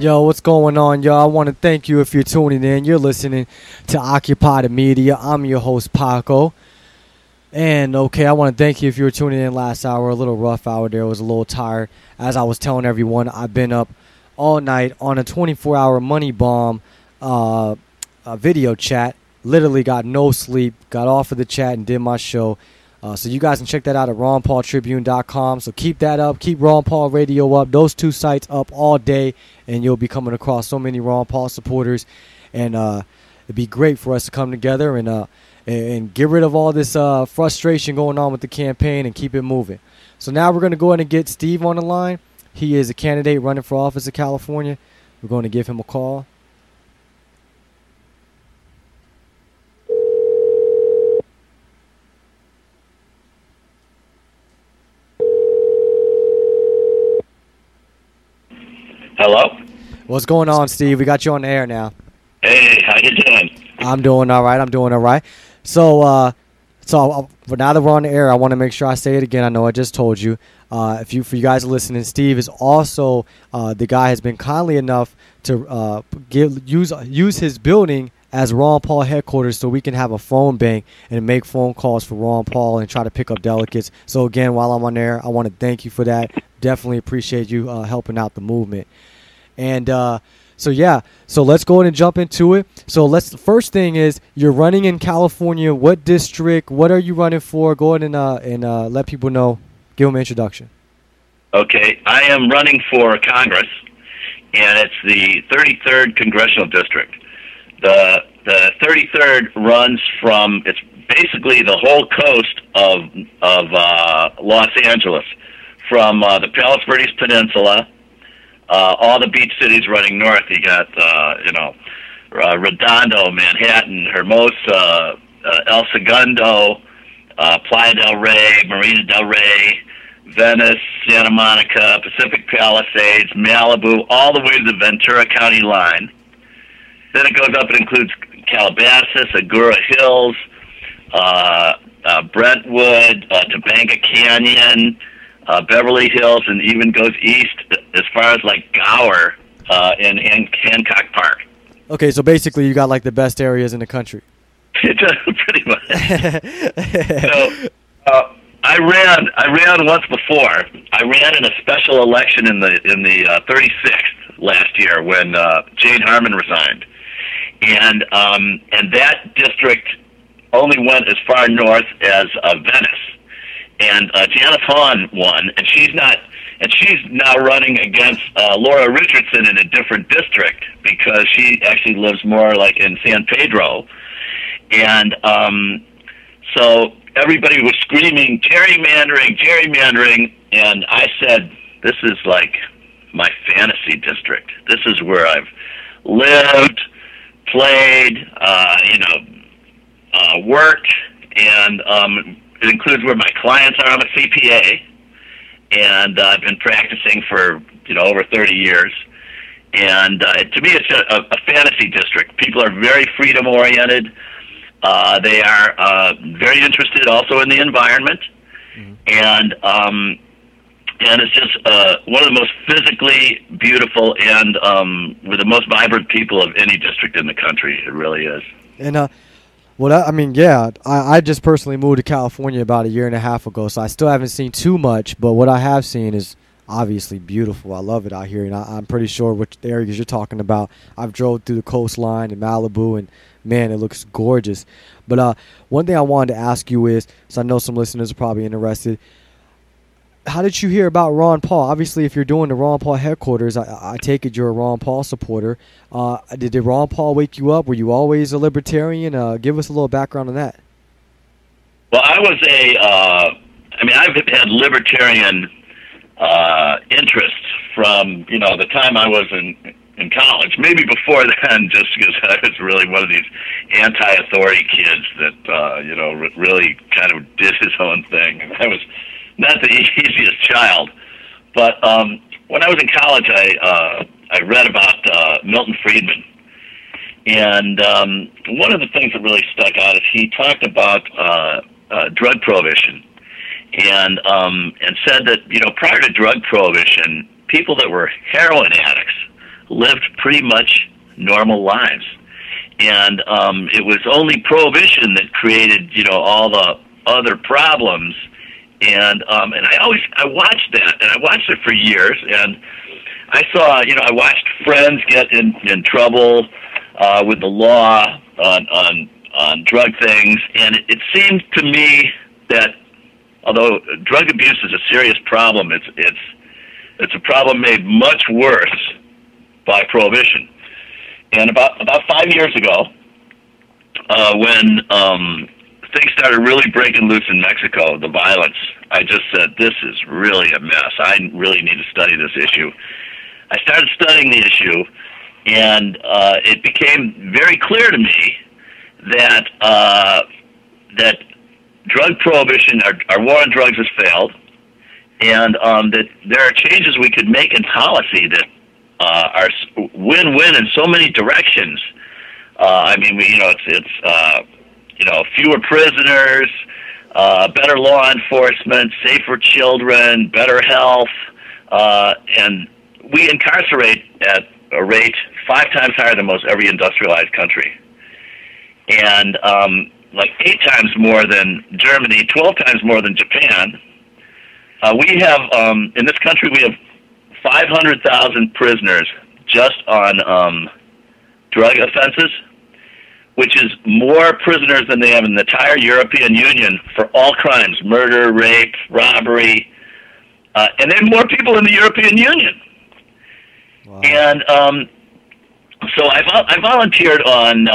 Yo, what's going on, y'all? I want to thank you if you're tuning in. You're listening to Occupy the Media. I'm your host, Paco. And, okay, I want to thank you if you were tuning in last hour. A little rough hour there. I was a little tired. As I was telling everyone, I've been up all night on a 24-hour money bomb video chat. Literally got no sleep. Got off of the chat and did my show. So you guys can check that out at RonPaulTribune.com. So keep that up. Keep Ron Paul Radio up. Those two sites up all day. And you'll be coming across so many Ron Paul supporters. And it'd be great for us to come together and get rid of all this frustration going on with the campaign and keep it moving. So now we're going to go ahead and get Steve on the line. He is a candidate running for office in California. We're going to give him a call. Hello? What's going on, Steve? We got you on the air now. Hey, how you doing? I'm doing all right. So for now that we're on the air, I want to make sure I say it again. I know I just told you. For you guys listening, Steve is also the guy has been kindly enough to use his building as Ron Paul headquarters so we can have a phone bank and make phone calls for Ron Paul and try to pick up delegates. So again, while I'm on air, I want to thank you for that. Definitely appreciate you helping out the movement. And so let's go ahead and jump into it. So the first thing is, you're running in California. What district? What are you running for? Go ahead and let people know. Give them an introduction. Okay, I am running for Congress, and it's the 33rd Congressional District. The 33rd runs from, it's basically the whole coast of Los Angeles, from the Palos Verdes Peninsula, all the beach cities running north. You got, Redondo, Manhattan, Hermosa, El Segundo, Playa del Rey, Marina del Rey, Venice, Santa Monica, Pacific Palisades, Malibu, all the way to the Ventura County line. Then it goes up and includes Calabasas, Agoura Hills, Brentwood, Topanga Canyon, Beverly Hills, and even goes east as far as like Gower and Hancock Park. Okay, so basically you got like the best areas in the country. Pretty much. So I ran once before. I ran in a special election in the 36th last year when Jane Harmon resigned, and that district only went as far north as Venice. And Janice Hahn won, and she's now running against Laura Richardson in a different district because she actually lives more like in San Pedro. And so everybody was screaming, gerrymandering, and I said, this is like my fantasy district. This is where I've lived, played, worked, and it includes where my clients are. I'm a CPA, and I've been practicing for over 30 years. And to me, it's a fantasy district. People are very freedom oriented. They are very interested also in the environment, and it's just one of the most physically beautiful and with the most vibrant people of any district in the country. It really is. And I just personally moved to California about a year and a half ago, so I still haven't seen too much, but what I have seen is obviously beautiful. I love it out here, and I'm pretty sure which areas you're talking about. I've drove through the coastline in Malibu, and man, it looks gorgeous. But one thing I wanted to ask you is, so I know some listeners are probably interested, how did you hear about Ron Paul? Obviously, if you're doing the Ron Paul headquarters, I take it you're a Ron Paul supporter. Did Ron Paul wake you up? Were you always a libertarian? Give us a little background on that. Well, I was I've had libertarian interests from, the time I was in college. Maybe before then, just because I was really one of these anti-authority kids that, really kind of did his own thing. And I was not the easiest child, but when I was in college, I read about Milton Friedman, and one of the things that really stuck out is he talked about drug prohibition, and said that prior to drug prohibition, people that were heroin addicts lived pretty much normal lives. And it was only Prohibition that created, all the other problems. And I watched that, and I watched it for years, and I saw, I watched friends get in trouble with the law on drug things, and it seemed to me that although drug abuse is a serious problem, it's a problem made much worse by Prohibition. And about 5 years ago, when things started really breaking loose in Mexico, the violence, I just said, this is really a mess. I really need to study this issue. I started studying the issue, and it became very clear to me that drug prohibition, our war on drugs has failed, and that there are changes we could make in policy that are win-win in so many directions. It's fewer prisoners, better law enforcement, safer children, better health, and we incarcerate at a rate 5 times higher than most every industrialized country. And 8 times more than Germany, 12 times more than Japan. We have, in this country, we have 500,000 prisoners just on drug offenses, which is more prisoners than they have in the entire European Union for all crimes, murder, rape, robbery, and then more people in the European Union. Wow. And so I volunteered on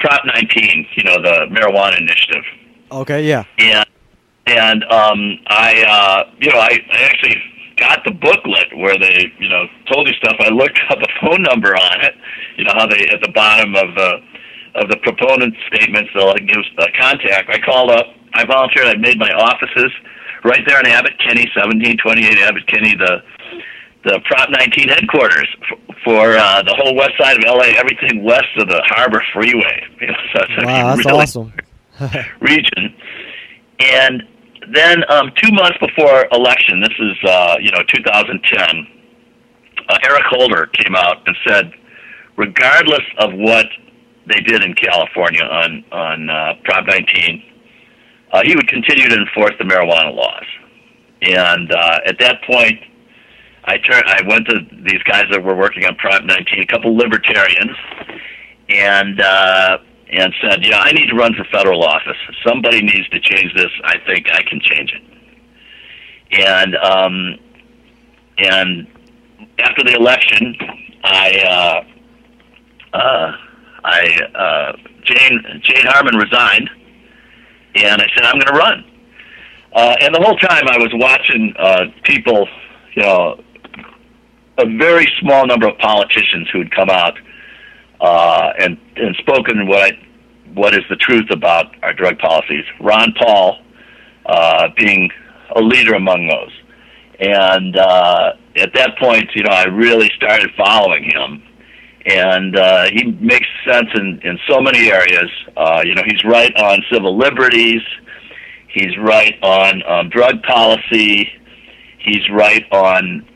Prop 19, the marijuana initiative. Okay, yeah. And I actually got the booklet where they, told you stuff. I looked up a phone number on it. How they at the bottom of the proponent statements they'll give a contact. I called up. I volunteered. I made my offices right there in Abbott Kinney, 1728 Abbott Kinney, the Prop 19 headquarters for the whole west side of LA, everything west of the Harbor Freeway. So it's wow, that's really awesome. region. And then 2 months before election, this is 2010, Eric Holder came out and said, regardless of what they did in California on Prop 19, he would continue to enforce the marijuana laws. And at that point, I went to these guys that were working on Prop 19, a couple libertarians, and said, I need to run for federal office. Somebody needs to change this. I think I can change it. And after the election, Jane Harmon resigned, and I said, I'm going to run. And the whole time I was watching people, a very small number of politicians who had come out and spoken what is the truth about our drug policies. Ron Paul being a leader among those. And at that point, I really started following him. And he makes sense in so many areas. He's right on civil liberties. He's right on drug policy. He's right on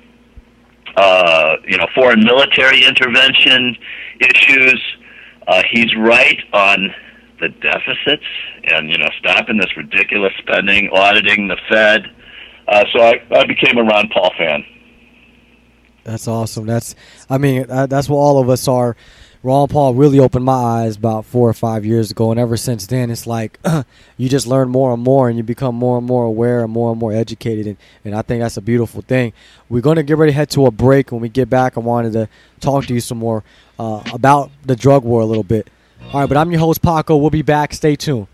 foreign military intervention issues. He's right on the deficits and stopping this ridiculous spending, auditing the Fed. So I became a Ron Paul fan. That's awesome. That's what all of us are. Ron Paul really opened my eyes about 4 or 5 years ago, and ever since then, it's like you just learn more and more, and you become more and more aware and more educated, and I think that's a beautiful thing. We're going to get ready to head to a break. When we get back, I wanted to talk to you some more about the drug war a little bit. All right, but I'm your host, Paco. We'll be back. Stay tuned.